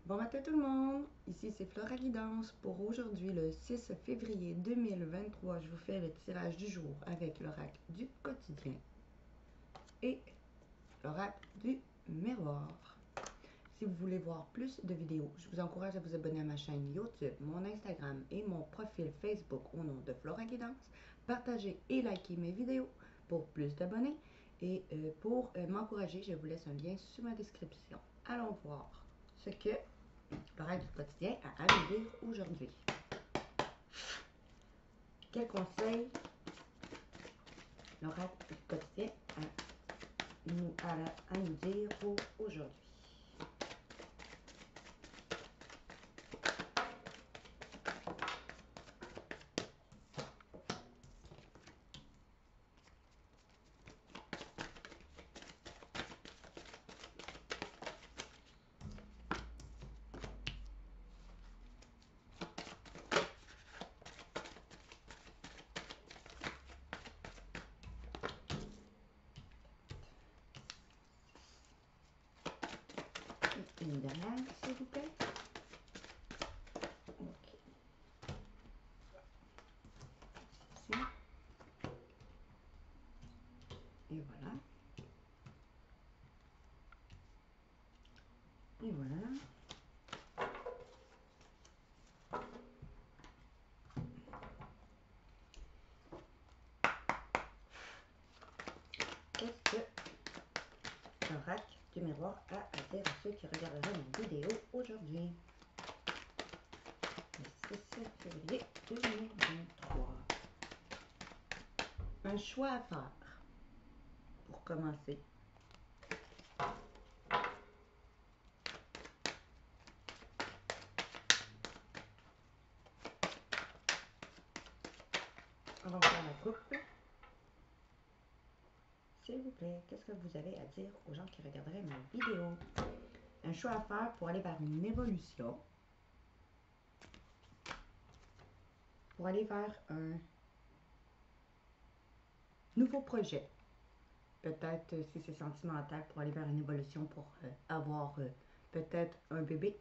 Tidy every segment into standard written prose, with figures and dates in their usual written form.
Bon matin tout le monde, ici c'est Flora Guidance. Pour aujourd'hui, le 6 février 2023, je vous fais le tirage du jour avec l'oracle du quotidien et l'oracle du miroir. Si vous voulez voir plus de vidéos, je vous encourage à vous abonner à ma chaîne YouTube, mon Instagram et mon profil Facebook au nom de Flora Guidance. Partagez et likez mes vidéos pour plus d'abonnés. Et pour m'encourager, je vous laisse un lien sous ma description. Allons voir ce que l'oracle du quotidien a à nous dire aujourd'hui. Quel conseil l'oracle du quotidien a à nous dire pour aujourd'hui? Une dernière, s'il vous plaît. Ok. Ici. Et voilà. Et voilà. Qu'est-ce que l'oracle du miroir a à dire à ceux qui regarderaient ma vidéo aujourd'hui? Le 6 février 2023. Un choix à faire pour commencer. On va faire la coupe. S'il vous plaît, qu'est-ce que vous avez à dire aux gens qui regarderaient ma vidéo? Un choix à faire pour aller vers une évolution. Pour aller vers un nouveau projet. Peut-être si c'est sentimental, pour aller vers une évolution, pour avoir peut-être un bébé.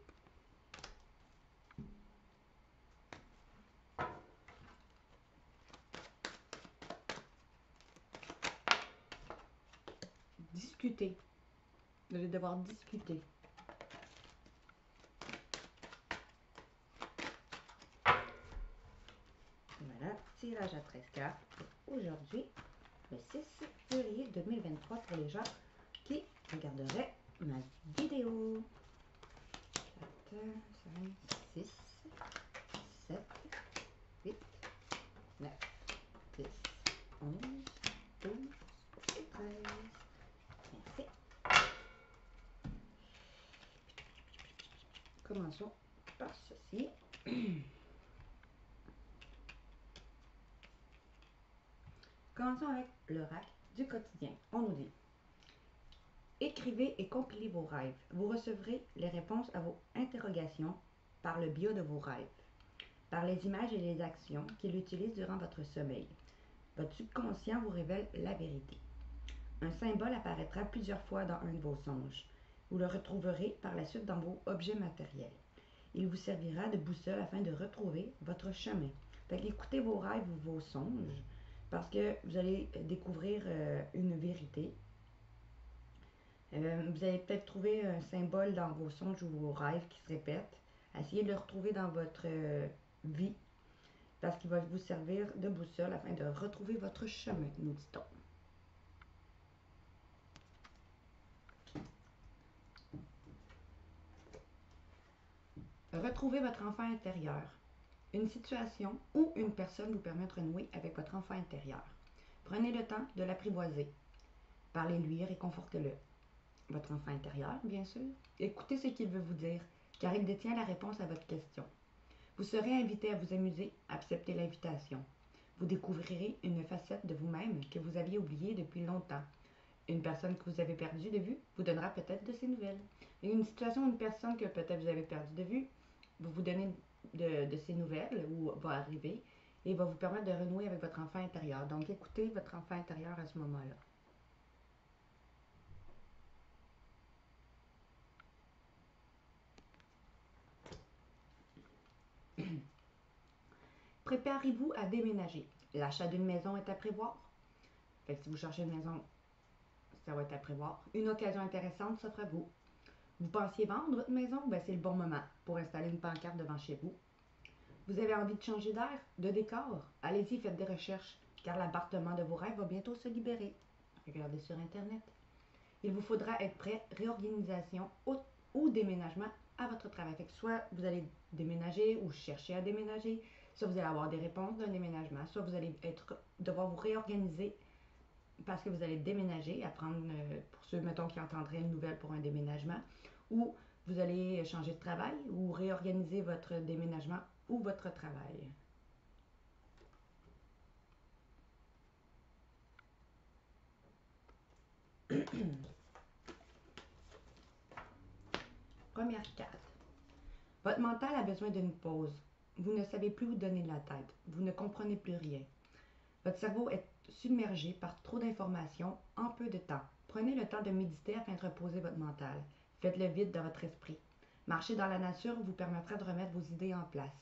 Discuter. Vous allez devoir discuter. Voilà, tirage à 13 cartes aujourd'hui, le 6 février 2023 pour les gens qui regarderaient ma vidéo. 4, 5, 6, 7, 8, 9, 10, 11, 12 et 13. Merci. Commençons par ceci. Commençons avec l'oracle du quotidien. On nous dit: écrivez et compilez vos rêves. Vous recevrez les réponses à vos interrogations par le biais de vos rêves, par les images et les actions qu'il utilise durant votre sommeil. Votre subconscient vous révèle la vérité. Un symbole apparaîtra plusieurs fois dans un de vos songes. Vous le retrouverez par la suite dans vos objets matériels. Il vous servira de boussole afin de retrouver votre chemin. Fait qu'écoutez vos rêves ou vos songes, parce que vous allez découvrir une vérité. Vous allez peut-être trouver un symbole dans vos songes ou vos rêves qui se répètent. Essayez de le retrouver dans votre vie, parce qu'il va vous servir de boussole afin de retrouver votre chemin, nous dit-on. Retrouvez votre enfant intérieur. Une situation ou une personne vous permet de renouer avec votre enfant intérieur. Prenez le temps de l'apprivoiser. Parlez-lui, réconfortez-le. Votre enfant intérieur, bien sûr. Écoutez ce qu'il veut vous dire, car il détient la réponse à votre question. Vous serez invité à vous amuser, acceptez l'invitation. Vous découvrirez une facette de vous-même que vous aviez oubliée depuis longtemps. Une personne que vous avez perdue de vue vous donnera peut-être de ses nouvelles. Et une situation, une personne que peut-être vous avez perdue de vue, va vous donner de ses nouvelles ou va arriver et va vous permettre de renouer avec votre enfant intérieur. Donc, écoutez votre enfant intérieur à ce moment-là. Préparez-vous à déménager. L'achat d'une maison est à prévoir. Fait que si vous cherchez une maison, ça va être à prévoir. Une occasion intéressante s'offre à vous. Vous pensiez vendre votre maison? Ben, c'est le bon moment pour installer une pancarte devant chez vous. Vous avez envie de changer d'air, de décor? Allez-y, faites des recherches, car l'appartement de vos rêves va bientôt se libérer. Regardez sur Internet. Il vous faudra être prêt, réorganisation ou déménagement à votre travail. Fait que soit vous allez déménager ou chercher à déménager, soit vous allez avoir des réponses d'un déménagement, soit vous allez devoir vous réorganiser parce que vous allez déménager, apprendre, pour ceux, mettons, qui entendraient une nouvelle pour un déménagement, ou vous allez changer de travail ou réorganiser votre déménagement ou votre travail. Première carte. Votre mental a besoin d'une pause. Vous ne savez plus où donner de la tête. Vous ne comprenez plus rien. Votre cerveau est submergé par trop d'informations en peu de temps. Prenez le temps de méditer afin de reposer votre mental. Faites le vide dans votre esprit. Marcher dans la nature vous permettra de remettre vos idées en place.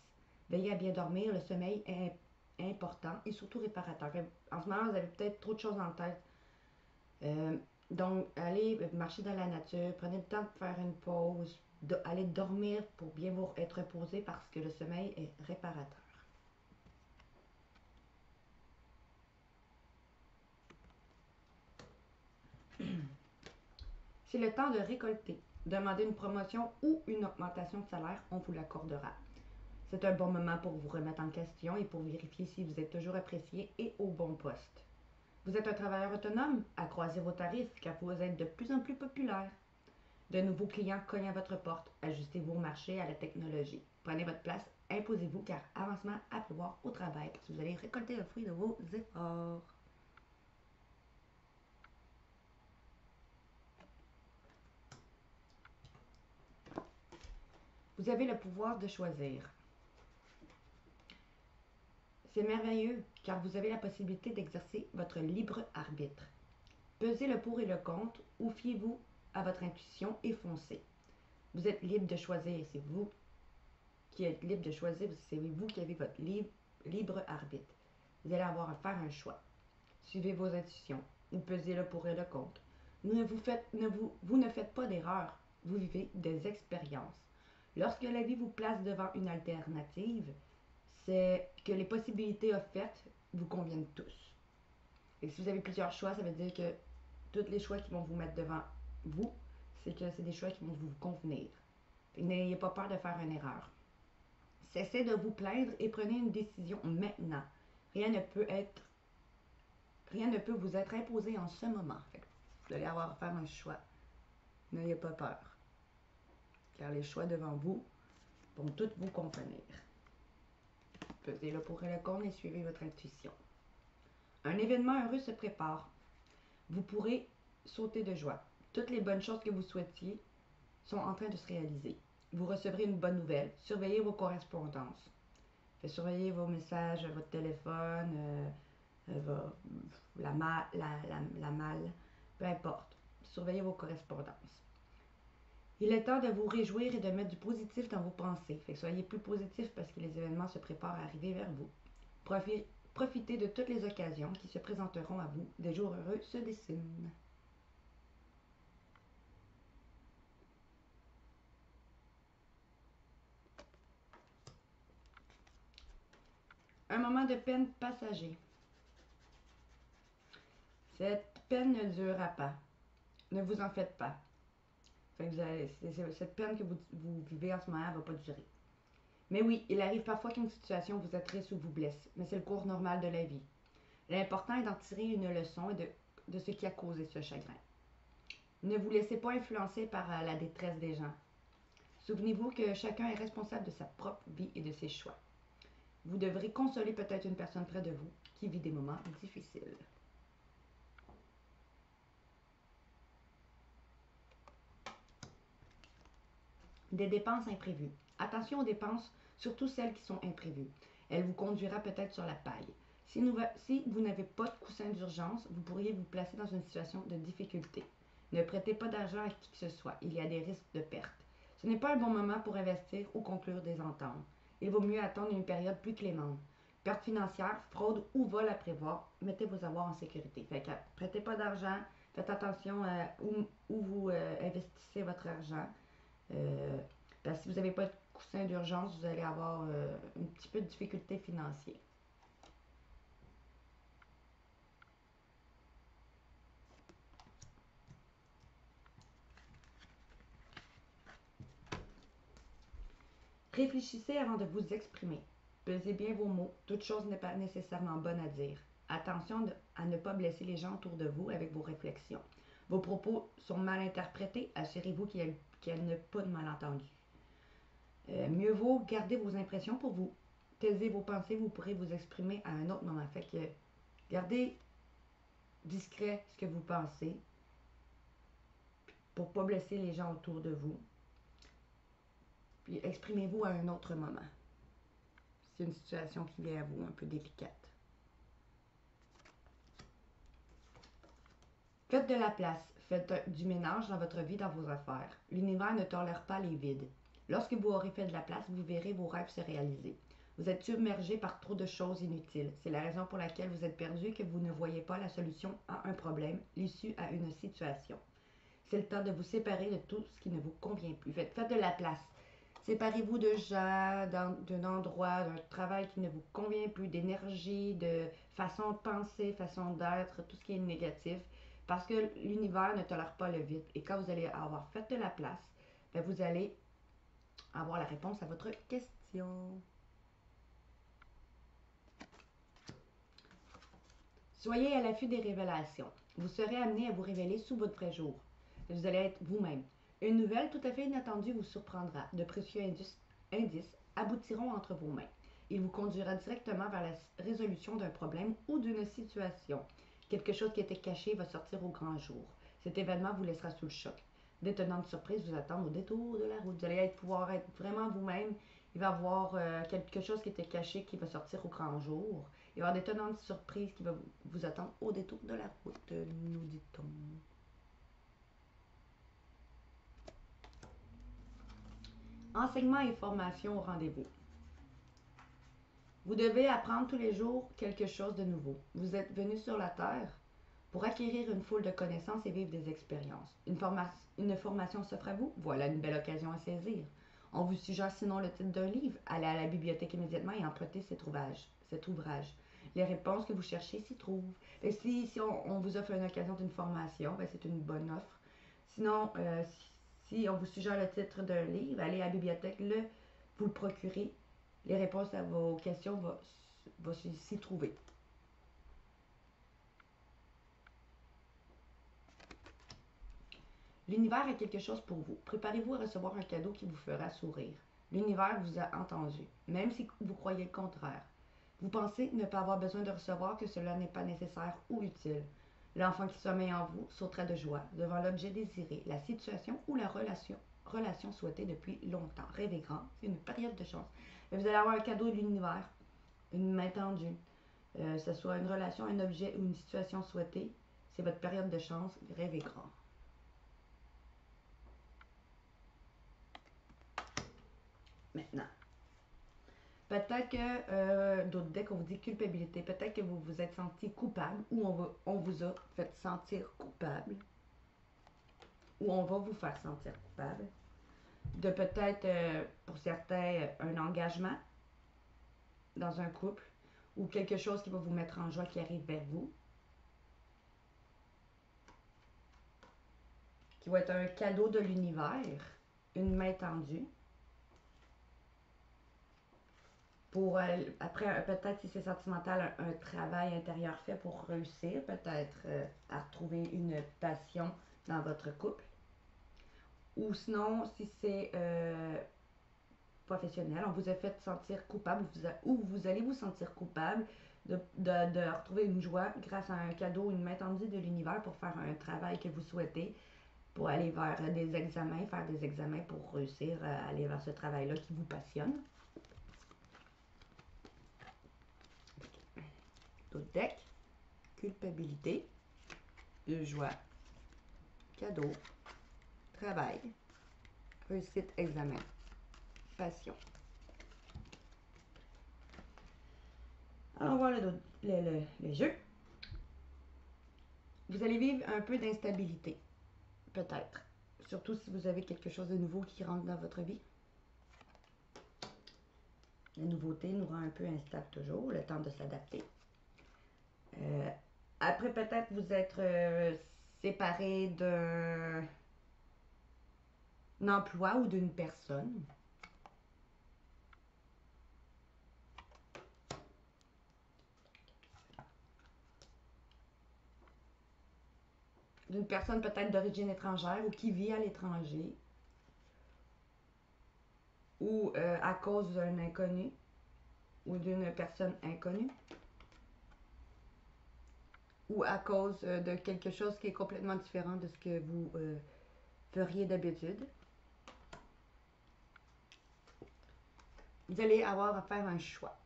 Veillez à bien dormir, le sommeil est important et surtout réparateur. En ce moment, vous avez peut-être trop de choses en tête. Donc, allez marcher dans la nature, prenez le temps de faire une pause, allez dormir pour bien vous être reposé parce que le sommeil est réparateur. C'est le temps de récolter. Demandez une promotion ou une augmentation de salaire, on vous l'accordera. C'est un bon moment pour vous remettre en question et pour vérifier si vous êtes toujours apprécié et au bon poste. Vous êtes un travailleur autonome? Accroissez vos tarifs car vous êtes de plus en plus populaire. De nouveaux clients cognent à votre porte. Ajustez vos marchés à la technologie. Prenez votre place, imposez-vous car avancement à prévoir au travail parce que vous allez récolter le fruit de vos efforts. Vous avez le pouvoir de choisir. C'est merveilleux car vous avez la possibilité d'exercer votre libre arbitre. Pesez le pour et le contre ou fiez-vous à votre intuition et foncez. Vous êtes libre de choisir, c'est vous qui êtes libre de choisir, c'est vous qui avez votre libre arbitre. Vous allez avoir à faire un choix. Suivez vos intuitions ou pesez le pour et le contre. Vous ne faites pas d'erreur, vous vivez des expériences. Lorsque la vie vous place devant une alternative, c'est que les possibilités offertes vous conviennent tous. Et si vous avez plusieurs choix, ça veut dire que tous les choix qui vont vous mettre devant vous, c'est que c'est des choix qui vont vous convenir. N'ayez pas peur de faire une erreur. Cessez de vous plaindre et prenez une décision maintenant. Rien ne peut vous être imposé en ce moment. Vous allez avoir à faire un choix. N'ayez pas peur. Car les choix devant vous vont tous vous convenir. Pesez le pour et le contre et suivez votre intuition. Un événement heureux se prépare. Vous pourrez sauter de joie. Toutes les bonnes choses que vous souhaitiez sont en train de se réaliser. Vous recevrez une bonne nouvelle. Surveillez vos correspondances. Surveillez vos messages, votre téléphone, la malle, peu importe. Surveillez vos correspondances. Il est temps de vous réjouir et de mettre du positif dans vos pensées. Fait que soyez plus positif parce que les événements se préparent à arriver vers vous. Profitez de toutes les occasions qui se présenteront à vous. Des jours heureux se dessinent. Un moment de peine passager. Cette peine ne durera pas. Ne vous en faites pas. Cette peine que vous vivez en ce moment ne va pas durer. Mais oui, il arrive parfois qu'une situation vous attriste ou vous blesse, mais c'est le cours normal de la vie. L'important est d'en tirer une leçon et de ce qui a causé ce chagrin. Ne vous laissez pas influencer par la détresse des gens. Souvenez-vous que chacun est responsable de sa propre vie et de ses choix. Vous devrez consoler peut-être une personne près de vous qui vit des moments difficiles. Des dépenses imprévues. Attention aux dépenses, surtout celles qui sont imprévues. Elle vous conduira peut-être sur la paille. Si vous n'avez pas de coussin d'urgence, vous pourriez vous placer dans une situation de difficulté. Ne prêtez pas d'argent à qui que ce soit. Il y a des risques de perte. Ce n'est pas un bon moment pour investir ou conclure des ententes. Il vaut mieux attendre une période plus clémente. perte financière, fraude ou vol à prévoir, mettez vos avoirs en sécurité. Fait que prêtez pas d'argent, faites attention à où vous investissez votre argent. Parce que si vous n'avez pas de coussin d'urgence, vous allez avoir un petit peu de difficulté financière. Réfléchissez avant de vous exprimer. Pesez bien vos mots. Toute chose n'est pas nécessairement bonne à dire. Attention à ne pas blesser les gens autour de vous avec vos réflexions. Vos propos sont mal interprétés. Assurez-vous qu'il n'y a pas de malentendu. Mieux vaut garder vos impressions pour vous. Taisez vos pensées, vous pourrez vous exprimer à un autre moment. Fait que gardez discret ce que vous pensez pour ne pas blesser les gens autour de vous. Puis exprimez-vous à un autre moment. C'est une situation qui vient à vous un peu délicate. Faites de la place. Faites du ménage dans votre vie, dans vos affaires. L'univers ne tolère pas les vides. Lorsque vous aurez fait de la place, vous verrez vos rêves se réaliser. Vous êtes submergé par trop de choses inutiles. C'est la raison pour laquelle vous êtes perdu et que vous ne voyez pas la solution à un problème, l'issue à une situation. C'est le temps de vous séparer de tout ce qui ne vous convient plus. Faites de la place. Séparez-vous de gens, d'un endroit, d'un travail qui ne vous convient plus, d'énergie, de façon de penser, façon d'être, tout ce qui est négatif. Parce que l'univers ne tolère pas le vide. Et quand vous allez avoir fait de la place, bien vous allez avoir la réponse à votre question. Soyez à l'affût des révélations. Vous serez amené à vous révéler sous votre vrai jour. Vous allez être vous-même. Une nouvelle tout à fait inattendue vous surprendra. De précieux indices aboutiront entre vos mains. Il vous conduira directement vers la résolution d'un problème ou d'une situation. Quelque chose qui était caché va sortir au grand jour. Cet événement vous laissera sous le choc. D'étonnantes surprises vous attendent au détour de la route. Vous allez pouvoir être vraiment vous-même. Il va y avoir quelque chose qui était caché qui va sortir au grand jour. Il va y avoir d'étonnantes surprises qui vont vous attendre au détour de la route, nous dit-on. Enseignement et formation au rendez-vous. Vous devez apprendre tous les jours quelque chose de nouveau. Vous êtes venu sur la Terre pour acquérir une foule de connaissances et vivre des expériences. Une formation s'offre à vous, voilà une belle occasion à saisir. On vous suggère sinon le titre d'un livre. Allez à la bibliothèque immédiatement et empruntez cet ouvrage. Les réponses que vous cherchez s'y trouvent. Et si on vous offre une occasion d'une formation, ben c'est une bonne offre. Sinon, si on vous suggère le titre d'un livre, allez à la bibliothèque, vous le procurez. Les réponses à vos questions vont s'y trouver. L'univers a quelque chose pour vous. Préparez-vous à recevoir un cadeau qui vous fera sourire. L'univers vous a entendu, même si vous croyez le contraire. Vous pensez ne pas avoir besoin de recevoir, que cela n'est pas nécessaire ou utile. L'enfant qui sommeille en vous sautera de joie devant l'objet désiré, la situation ou la relation souhaitée depuis longtemps. Rêvez grand, c'est une période de chance. Et vous allez avoir un cadeau de l'univers, une main tendue, que ce soit une relation, un objet ou une situation souhaitée. C'est votre période de chance, rêvez grand. Maintenant, peut-être que d'autres decks, on vous dit culpabilité. Peut-être que vous vous êtes senti coupable ou on vous a fait sentir coupable ou on va vous faire sentir coupable de peut-être, pour certains, un engagement dans un couple ou quelque chose qui va vous mettre en joie qui arrive vers vous, qui va être un cadeau de l'univers, une main tendue. Pour, après, peut-être si c'est sentimental, un travail intérieur fait pour réussir, peut-être à retrouver une passion dans votre couple. Ou sinon, si c'est professionnel, on vous a fait sentir coupable, ou vous allez vous sentir coupable de retrouver une joie grâce à un cadeau, une main tendue de l'univers pour faire un travail que vous souhaitez, pour aller vers des examens, faire des examens pour réussir à aller vers ce travail-là qui vous passionne. D'autres decks, culpabilité, joie, cadeau, travail, réussite, examen, passion. Alors, on va voir le jeu. Vous allez vivre un peu d'instabilité, peut-être. Surtout si vous avez quelque chose de nouveau qui rentre dans votre vie. La nouveauté nous rend un peu instable toujours, le temps de s'adapter. Après, peut-être vous être séparé d'un emploi ou d'une personne. D'une personne peut-être d'origine étrangère ou qui vit à l'étranger. Ou à cause d'un inconnu ou d'une personne inconnue. Ou à cause de quelque chose qui est complètement différent de ce que vous feriez d'habitude. Vous allez avoir à faire un choix.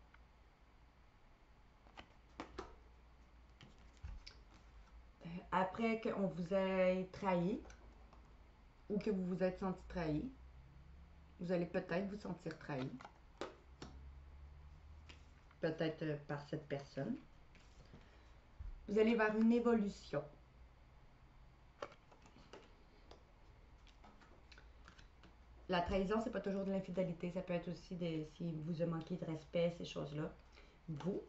Après qu'on vous ait trahi ou que vous vous êtes senti trahi, vous allez peut-être vous sentir trahi. Peut-être par cette personne. Vous allez vers une évolution. La trahison, c'est pas toujours de l'infidélité, ça peut être aussi si vous avez manqué de respect, ces choses-là. Vous,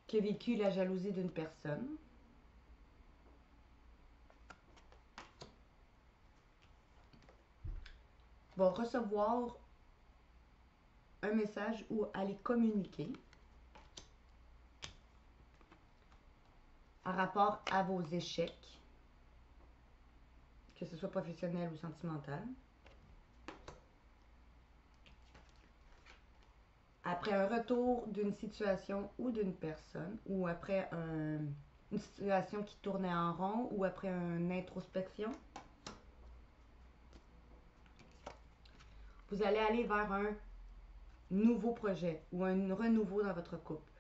qui a vécu la jalousie d'une personne, va recevoir un message ou aller communiquer en rapport à vos échecs, que ce soit professionnel ou sentimental. Après un retour d'une situation ou d'une personne, ou après une situation qui tournait en rond, ou après une introspection, vous allez aller vers un nouveau projet ou un renouveau dans votre couple.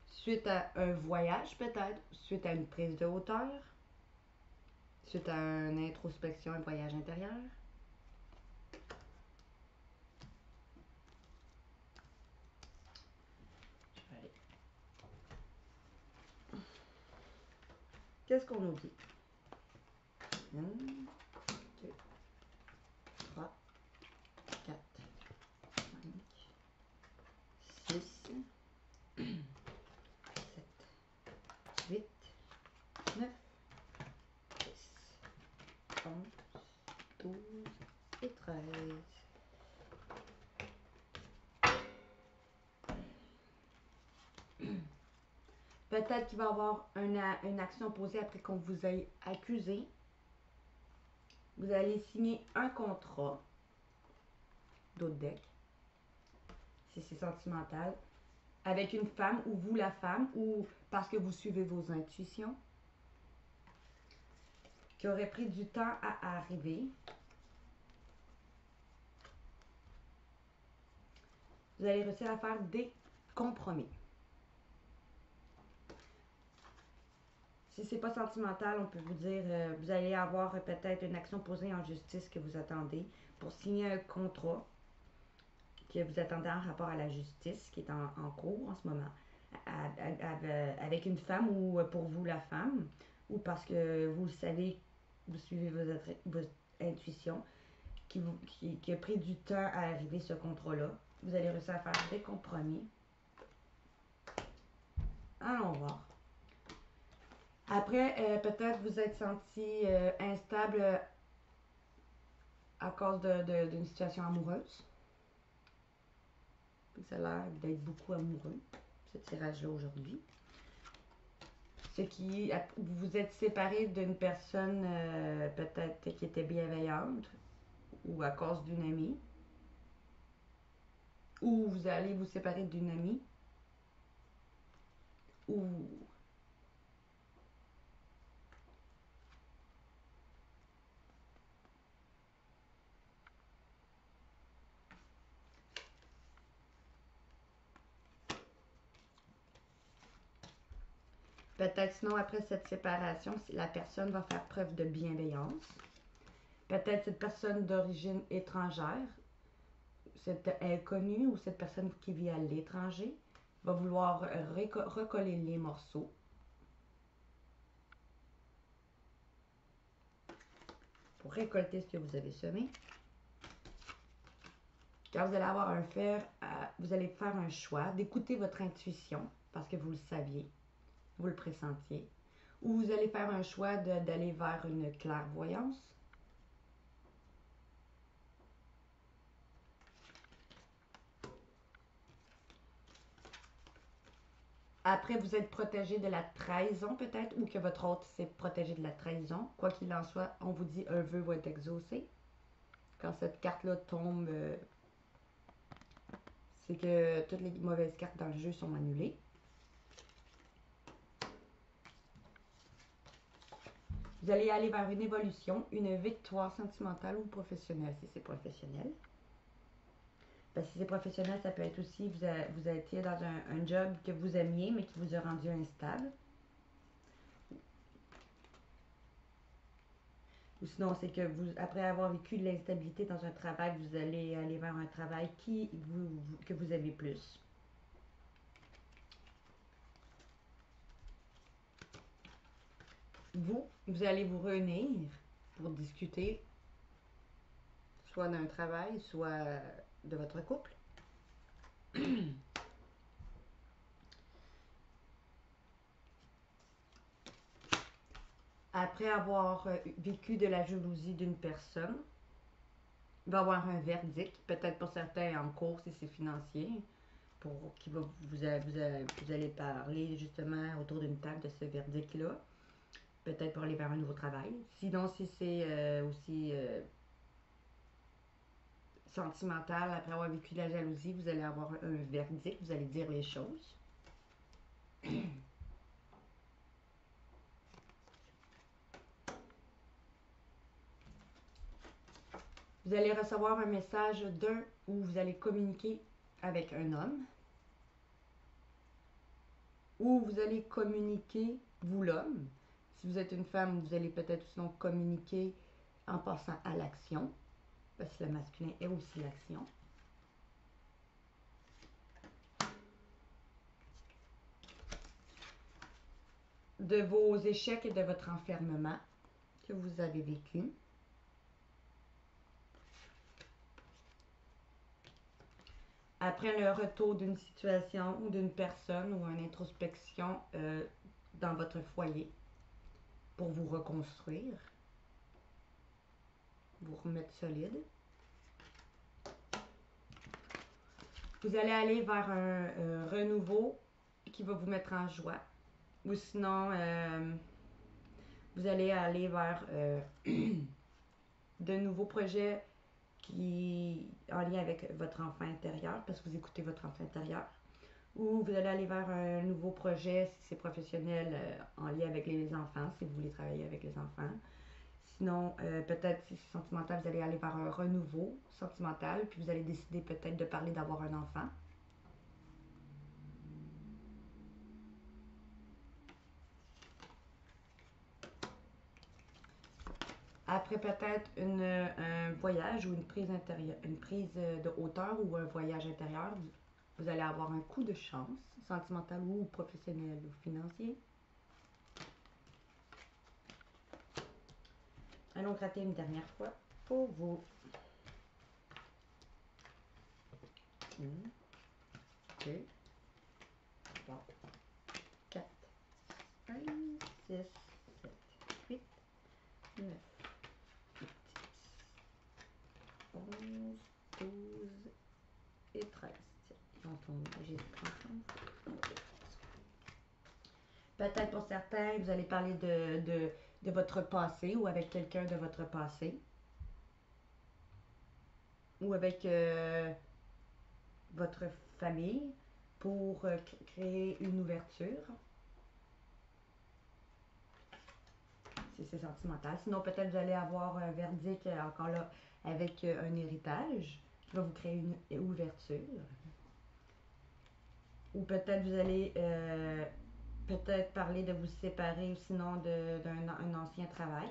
Suite à un voyage peut-être, suite à une prise de hauteur, suite à une introspection, un voyage intérieur. Qu'est-ce qu'on nous dit? 1, 2, 3, 4, 5, 6, 7, 8, 9, 10, 11, 12 et 13. Peut-être qu'il va y avoir une action posée après qu'on vous ait accusé. Vous allez signer un contrat d'autres deck, si c'est sentimental, avec une femme ou vous la femme, ou parce que vous suivez vos intuitions, qui aurait pris du temps à arriver. Vous allez réussir à faire des compromis. Si c'est pas sentimental, on peut vous dire, vous allez avoir peut-être une action posée en justice que vous attendez pour signer un contrat que vous attendez en rapport à la justice qui est en cours en ce moment, avec une femme ou pour vous la femme, ou parce que vous le savez, vous suivez votre intuition, qui a pris du temps à arriver ce contrat-là. Vous allez réussir à faire des compromis. Allons voir. Après, peut-être vous êtes senti instable à cause d'une situation amoureuse. Ça a l'air d'être beaucoup amoureux, ce tirage-là aujourd'hui. Ce qui, vous vous êtes séparé d'une personne peut-être qui était bienveillante ou à cause d'une amie. Ou vous allez vous séparer d'une amie. Ou peut-être sinon après cette séparation, la personne va faire preuve de bienveillance. Peut-être cette personne d'origine étrangère, cette inconnue ou cette personne qui vit à l'étranger va vouloir recoller les morceaux pour récolter ce que vous avez semé. Car vous allez avoir vous allez faire un choix d'écouter votre intuition parce que vous le saviez, vous le pressentiez, ou vous allez faire un choix d'aller vers une clairvoyance. Après, vous êtes protégé de la trahison peut-être, ou que votre hôte s'est protégé de la trahison. Quoi qu'il en soit, on vous dit un vœu va être exaucé. Quand cette carte-là tombe, c'est que toutes les mauvaises cartes dans le jeu sont annulées. Vous allez aller vers une évolution, une victoire sentimentale ou professionnelle si c'est professionnel. Parce que si c'est professionnel, ça peut être aussi, vous étiez dans un job que vous aimiez, mais qui vous a rendu instable. Ou sinon, c'est que vous, après avoir vécu de l'instabilité dans un travail, vous allez aller vers un travail que vous aimez plus. Vous allez vous réunir pour discuter soit d'un travail, soit de votre couple. Après avoir vécu de la jalousie d'une personne, il va y avoir un verdict, peut-être pour certains en cours si c'est financier, pour qui va vous allez parler justement autour d'une table de ce verdict-là, peut-être pour aller vers un nouveau travail. Sinon, si c'est aussi sentimental, après avoir vécu de la jalousie, vous allez avoir un verdict, vous allez dire les choses. Vous allez recevoir un message d'un où vous allez communiquer avec un homme, ou vous allez communiquer, vous l'homme. Si vous êtes une femme, vous allez peut-être sinon communiquer en passant à l'action, parce que le masculin est aussi l'action. De vos échecs et de votre enfermement que vous avez vécu. Après le retour d'une situation ou d'une personne ou une introspection dans votre foyer pour vous reconstruire, vous remettre solide. Vous allez aller vers un renouveau qui va vous mettre en joie. Ou sinon, vous allez aller vers de nouveaux projets en lien avec votre enfant intérieur, parce que vous écoutez votre enfant intérieur. Ou vous allez aller vers un nouveau projet, si c'est professionnel, en lien avec les enfants, si vous voulez travailler avec les enfants. Sinon, peut-être si c'est sentimental, vous allez aller vers un renouveau sentimental, puis vous allez décider peut-être de parler d'avoir un enfant. Après peut-être un voyage ou une prise intérieure, une prise de hauteur ou un voyage intérieur, vous allez avoir un coup de chance, sentimental ou professionnel ou financier. Allons gratter une dernière fois pour vous. 1, 2, 3, 4, 5, 6, 7, 8, 9, 10, 11, 12 et 13. Ils vont tomber, j'ai ensemble. Peut-être pour certains, vous allez parler de votre passé ou avec quelqu'un de votre passé. Ou avec votre famille pour créer une ouverture. Si c'est sentimental. Sinon, peut-être vous allez avoir un verdict encore là avec un héritage qui va vous créer une ouverture. Ou peut-être vous allez peut-être parler de vous séparer ou sinon d'un ancien travail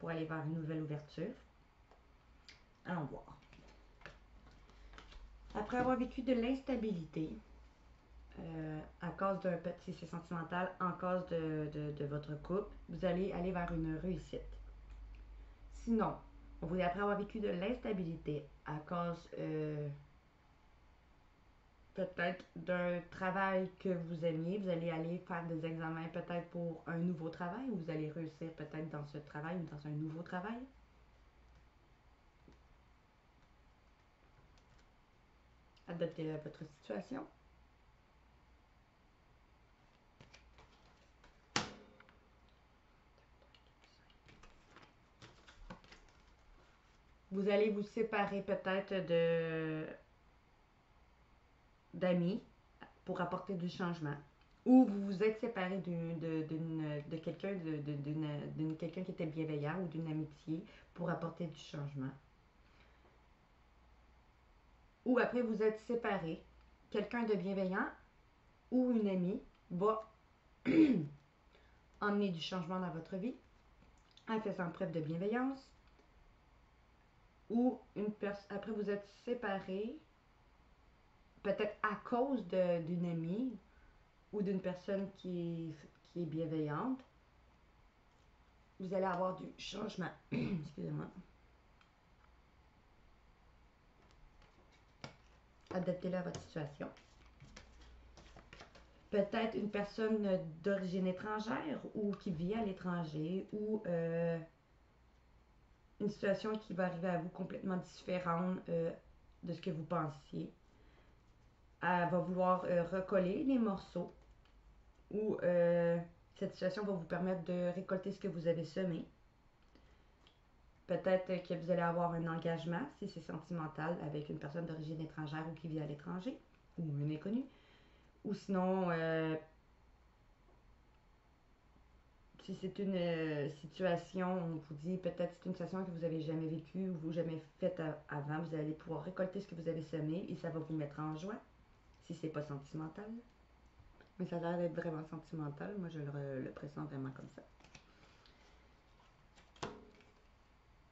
pour aller vers une nouvelle ouverture. Allons voir. Après avoir vécu de l'instabilité, à cause d'un petit, c'est sentimental, en cause de votre couple, vous allez aller vers une réussite. Sinon, après avoir vécu de l'instabilité à cause peut-être d'un travail que vous aimiez, vous allez aller faire des examens peut-être pour un nouveau travail ou vous allez réussir peut-être dans ce travail ou dans un nouveau travail. Adaptez à votre situation. Vous allez vous séparer peut-être d'amis pour apporter du changement. Ou vous vous êtes séparé de quelqu'un quelqu'un qui était bienveillant ou d'une amitié pour apporter du changement. Ou après vous êtes séparé, quelqu'un de bienveillant ou une amie va emmener du changement dans votre vie en faisant preuve de bienveillance. Ou après vous êtes séparé, peut-être à cause d'une amie ou d'une personne qui est bienveillante, vous allez avoir du changement. Excusez-moi. Adaptez-le à votre situation. Peut-être une personne d'origine étrangère ou qui vit à l'étranger ou une situation qui va arriver à vous complètement différente de ce que vous pensiez. Elle va vouloir recoller les morceaux ou cette situation va vous permettre de récolter ce que vous avez semé. Peut-être que vous allez avoir un engagement, si c'est sentimental, avec une personne d'origine étrangère ou qui vit à l'étranger, ou un inconnu. Ou sinon, si c'est une situation, on vous dit peut-être c'est une situation que vous n'avez jamais vécue ou vous jamais faite avant, vous allez pouvoir récolter ce que vous avez semé et ça va vous mettre en joie, si c'est pas sentimental. Mais ça a l'air d'être vraiment sentimental, moi je le pressens vraiment comme ça.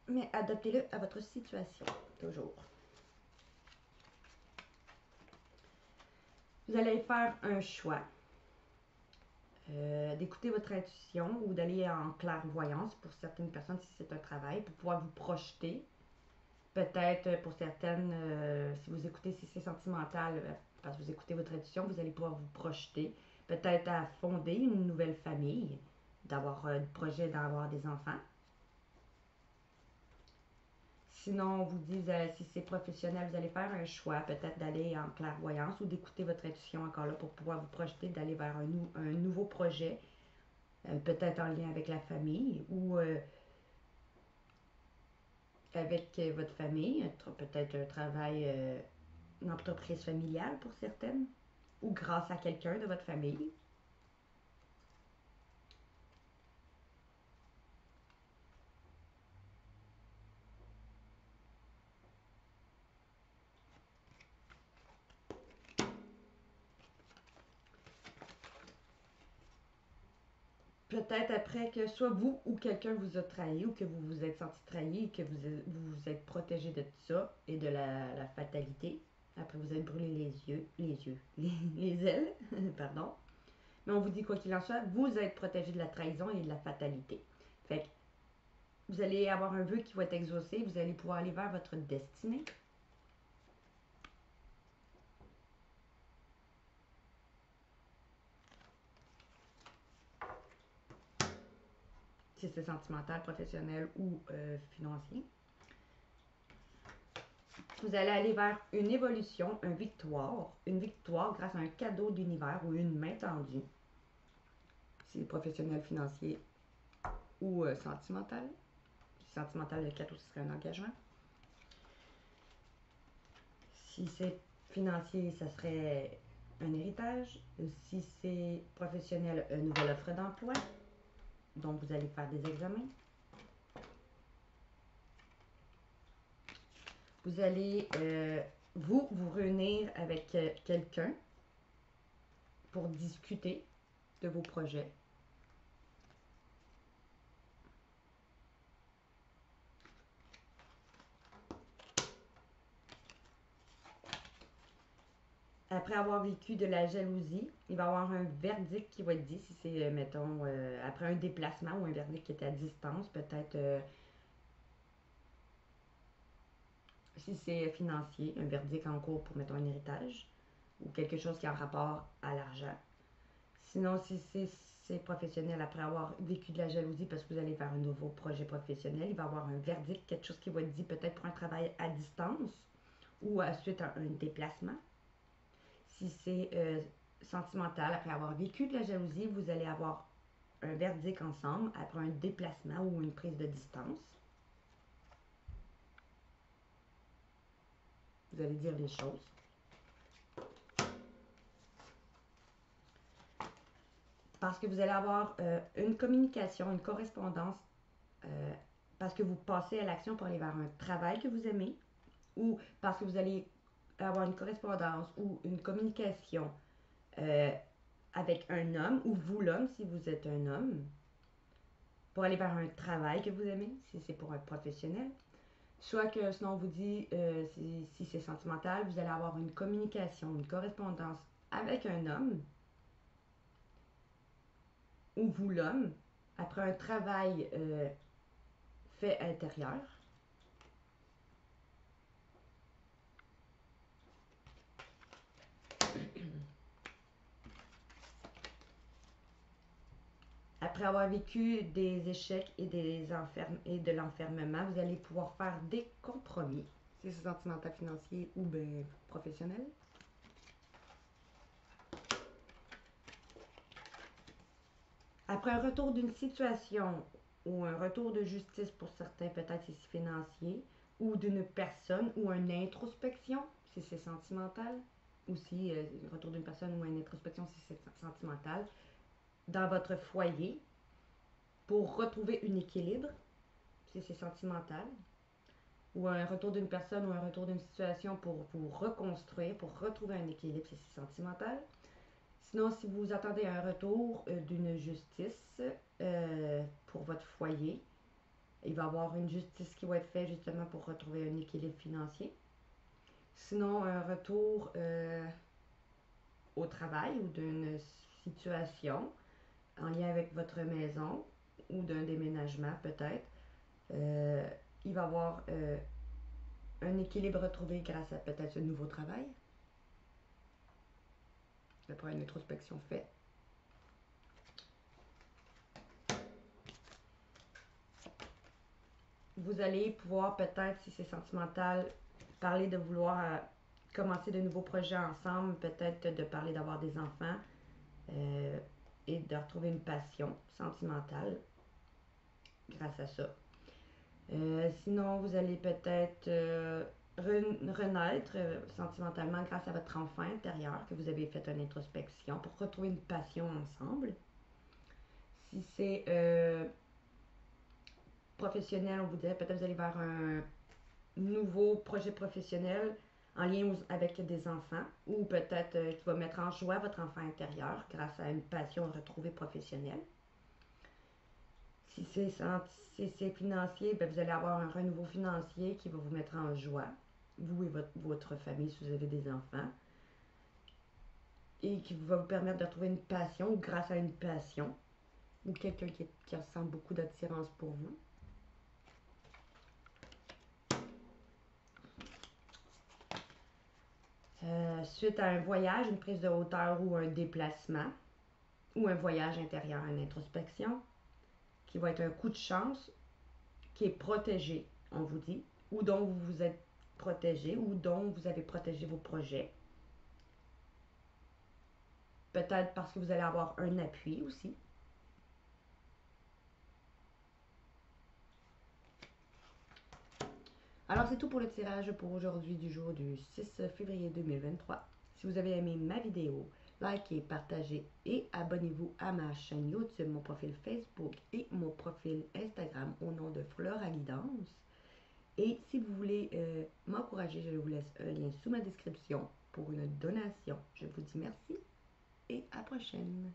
Mais adaptez-le à votre situation, toujours. Vous allez faire un choix d'écouter votre intuition ou d'aller en clairvoyance pour certaines personnes si c'est un travail, pour pouvoir vous projeter. Peut-être pour certaines, si vous écoutez, si c'est sentimental, parce que vous écoutez votre intuition, vous allez pouvoir vous projeter. Peut-être à fonder une nouvelle famille, d'avoir le projet d'avoir des enfants. Sinon, on vous dit, si c'est professionnel, vous allez faire un choix, peut-être d'aller en clairvoyance ou d'écouter votre intuition encore là pour pouvoir vous projeter, d'aller vers un nouveau projet, peut-être en lien avec la famille ou avec votre famille, peut-être un travail, une entreprise familiale pour certaines, ou grâce à quelqu'un de votre famille. Peut-être après que soit vous ou quelqu'un vous a trahi ou que vous vous êtes senti trahi et que vous vous êtes protégé de tout ça et de la fatalité. Après, vous êtes brûlé les ailes, pardon. Mais on vous dit quoi qu'il en soit, vous êtes protégé de la trahison et de la fatalité. Fait que vous allez avoir un vœu qui va être exaucé, vous allez pouvoir aller vers votre destinée. Si c'est sentimental, professionnel ou financier. Vous allez aller vers une évolution, une victoire grâce à un cadeau d'univers ou une main tendue. Si c'est professionnel, financier ou sentimental. Si sentimental, le cadeau, ce serait un engagement. Si c'est financier, ça serait un héritage. Si c'est professionnel, une nouvelle offre d'emploi. Donc, vous allez faire des examens. Vous allez vous réunir avec quelqu'un pour discuter de vos projets. Après avoir vécu de la jalousie, il va y avoir un verdict qui va être dit, si c'est, mettons, après un déplacement ou un verdict qui est à distance, peut-être si c'est financier, un verdict en cours pour, mettons, un héritage ou quelque chose qui a un rapport à l'argent. Sinon, si c'est professionnel, après avoir vécu de la jalousie parce que vous allez faire un nouveau projet professionnel, il va y avoir un verdict, quelque chose qui va être dit peut-être pour un travail à distance ou à suite à un déplacement. Si c'est sentimental, après avoir vécu de la jalousie, vous allez avoir un verdict ensemble après un déplacement ou une prise de distance. Vous allez dire les choses. Parce que vous allez avoir une communication, une correspondance, parce que vous passez à l'action pour aller vers un travail que vous aimez, ou parce que vous allez avoir une correspondance ou une communication euh, avec un homme, ou vous l'homme si vous êtes un homme, pour aller vers un travail que vous aimez, si c'est pour un professionnel. Soit que sinon on vous dit, si c'est sentimental, vous allez avoir une communication, une correspondance avec un homme, ou vous l'homme, après un travail fait intérieur. Après avoir vécu des échecs et, et de l'enfermement, vous allez pouvoir faire des compromis. Si c'est sentimental, financier ou bien professionnel. Après un retour d'une situation ou un retour de justice pour certains, peut-être si c'est financier, ou d'une personne ou une introspection, si c'est sentimental, ou si retour d'une personne ou une introspection si c'est sentimental, dans votre foyer, pour retrouver un équilibre, si c'est sentimental, ou un retour d'une personne ou un retour d'une situation pour vous reconstruire, pour retrouver un équilibre, si c'est sentimental. Sinon, si vous attendez un retour d'une justice pour votre foyer, il va y avoir une justice qui va être faite justement pour retrouver un équilibre financier. Sinon, un retour au travail ou d'une situation en lien avec votre maison ou d'un déménagement peut-être. Il va y avoir un équilibre retrouvé grâce à peut-être ce nouveau travail. Après une introspection faite. Vous allez pouvoir peut-être, si c'est sentimental, parler de vouloir commencer de nouveaux projets ensemble, peut-être de parler d'avoir des enfants et de retrouver une passion sentimentale grâce à ça. Sinon, vous allez peut-être renaître sentimentalement grâce à votre enfant intérieur, que vous avez fait une introspection pour retrouver une passion ensemble. Si c'est professionnel, on vous dirait peut-être vous allez vers un nouveau projet professionnel en lien avec des enfants ou peut-être qui va mettre en joie votre enfant intérieur grâce à une passion retrouvée professionnelle. Si c'est financier, ben vous allez avoir un renouveau financier qui va vous mettre en joie, vous et votre famille si vous avez des enfants, et qui va vous permettre de retrouver une passion ou grâce à une passion ou quelqu'un qui ressent beaucoup d'attirance pour vous. Suite à un voyage, une prise de hauteur ou un déplacement, ou un voyage intérieur en introspection, qui va être un coup de chance, qui est protégé, on vous dit, ou dont vous vous êtes protégé, ou dont vous avez protégé vos projets. Peut-être parce que vous allez avoir un appui aussi. Alors c'est tout pour le tirage pour aujourd'hui du jour du 6 février 2023. Si vous avez aimé ma vidéo, likez, partagez et abonnez-vous à ma chaîne YouTube, mon profil Facebook et mon profil Instagram au nom de Flora Guidance. Et si vous voulez m'encourager, je vous laisse un lien sous ma description pour une donation. Je vous dis merci et à la prochaine.